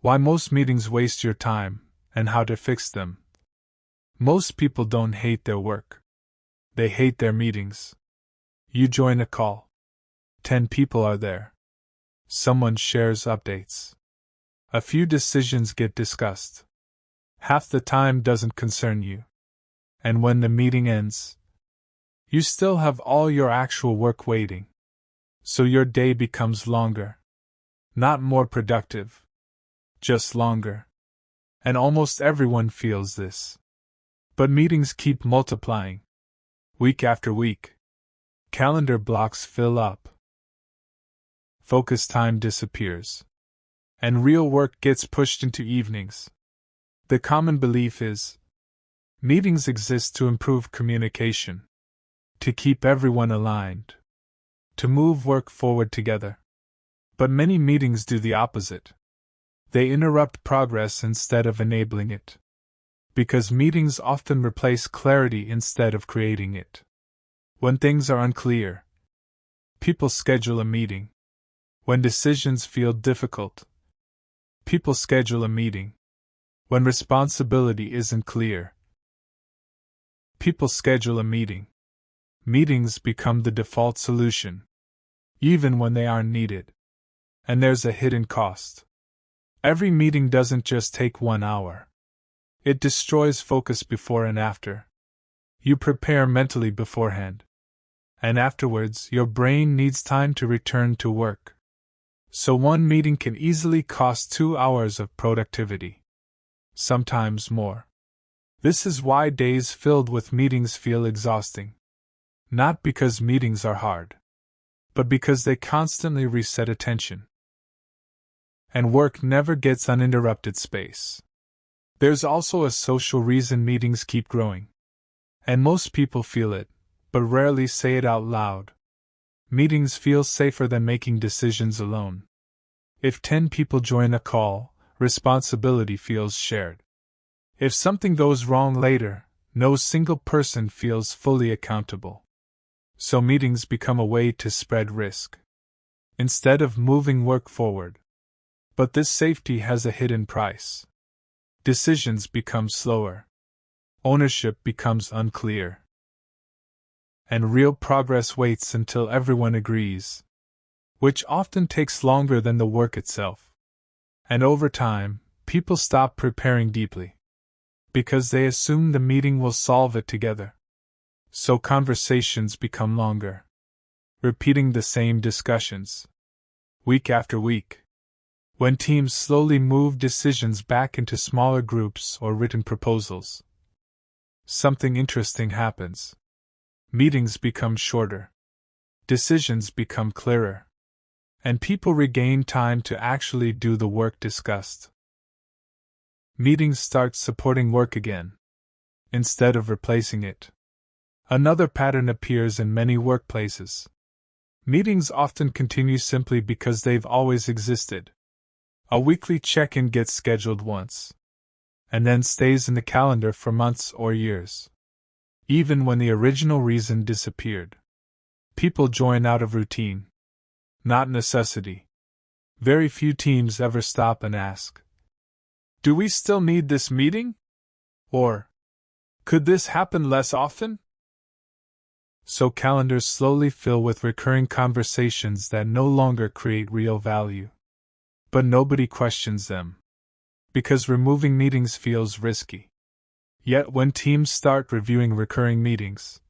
Why most meetings waste your time, and how to fix them. Most people don't hate their work. They hate their meetings. You join a call. 10 people are there. Someone shares updates. A few decisions get discussed. Half the time doesn't concern you. And when the meeting ends, you still have all your actual work waiting. So your day becomes longer. Not more productive. Just longer. And almost everyone feels this. But meetings keep multiplying. Week after week. Calendar blocks fill up. Focus time disappears. And real work gets pushed into evenings. The common belief is, meetings exist to improve communication, to keep everyone aligned, to move work forward together. But many meetings do the opposite. They interrupt progress instead of enabling it. Because meetings often replace clarity instead of creating it. When things are unclear, people schedule a meeting. When decisions feel difficult, people schedule a meeting. When responsibility isn't clear, people schedule a meeting. Meetings become the default solution, even when they aren't needed. And there's a hidden cost. Every meeting doesn't just take 1 hour. It destroys focus before and after. You prepare mentally beforehand. And afterwards, your brain needs time to return to work. So one meeting can easily cost 2 hours of productivity. Sometimes more. This is why days filled with meetings feel exhausting. Not because meetings are hard, but because they constantly reset attention. And work never gets uninterrupted space. There's also a social reason meetings keep growing. And most people feel it, but rarely say it out loud. Meetings feel safer than making decisions alone. If 10 people join a call, responsibility feels shared. If something goes wrong later, no single person feels fully accountable. So meetings become a way to spread risk, instead of moving work forward. But this safety has a hidden price. Decisions become slower. Ownership becomes unclear. And real progress waits until everyone agrees, which often takes longer than the work itself. And over time, people stop preparing deeply, because they assume the meeting will solve it together. So conversations become longer, repeating the same discussions, week after week. When teams slowly move decisions back into smaller groups or written proposals, something interesting happens. Meetings become shorter. Decisions become clearer. And people regain time to actually do the work discussed. Meetings start supporting work again, instead of replacing it. Another pattern appears in many workplaces. Meetings often continue simply because they've always existed. A weekly check-in gets scheduled once, and then stays in the calendar for months or years. Even when the original reason disappeared. People join out of routine, not necessity. Very few teams ever stop and ask, "Do we still need this meeting?" Or, "Could this happen less often?" So calendars slowly fill with recurring conversations that no longer create real value. But nobody questions them, because removing meetings feels risky. Yet when teams start reviewing recurring meetings,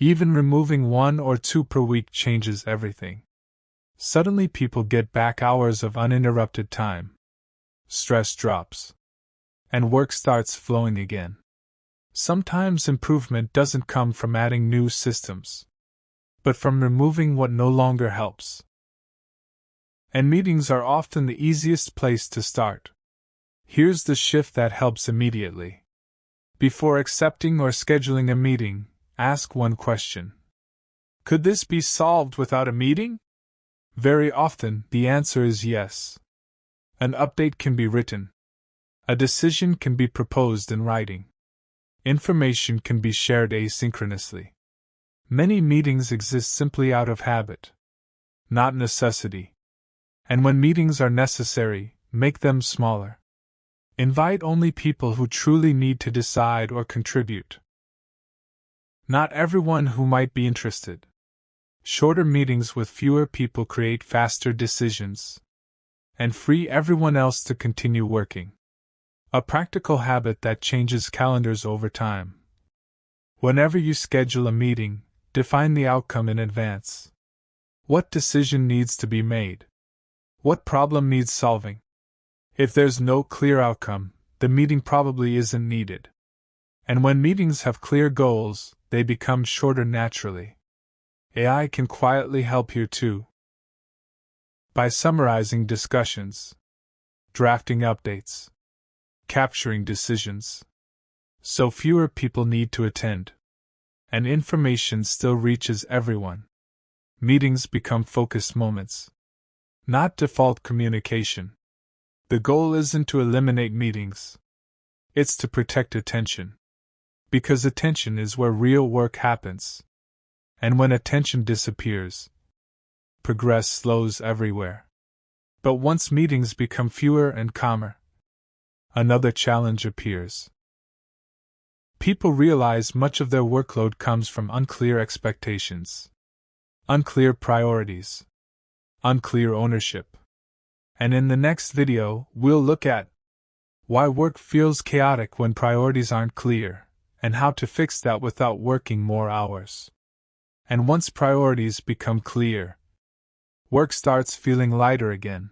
even removing 1 or 2 per week changes everything. Suddenly people get back hours of uninterrupted time. Stress drops. And work starts flowing again. Sometimes improvement doesn't come from adding new systems, but from removing what no longer helps. And meetings are often the easiest place to start. Here's the shift that helps immediately. Before accepting or scheduling a meeting, ask one question. Could this be solved without a meeting? Very often, the answer is yes. An update can be written. A decision can be proposed in writing. Information can be shared asynchronously. Many meetings exist simply out of habit, not necessity. And when meetings are necessary, make them smaller. Invite only people who truly need to decide or contribute. Not everyone who might be interested. Shorter meetings with fewer people create faster decisions and free everyone else to continue working. A practical habit that changes calendars over time. Whenever you schedule a meeting, define the outcome in advance. What decision needs to be made? What problem needs solving? If there's no clear outcome, the meeting probably isn't needed. And when meetings have clear goals, they become shorter naturally. AI can quietly help here too. By summarizing discussions, drafting updates, capturing decisions, so fewer people need to attend, and information still reaches everyone. Meetings become focused moments, not default communication. The goal isn't to eliminate meetings. It's to protect attention. Because attention is where real work happens. And when attention disappears, progress slows everywhere. But once meetings become fewer and calmer, another challenge appears. People realize much of their workload comes from unclear expectations, unclear priorities, unclear ownership. And in the next video, we'll look at why work feels chaotic when priorities aren't clear, and how to fix that without working more hours. And once priorities become clear, work starts feeling lighter again.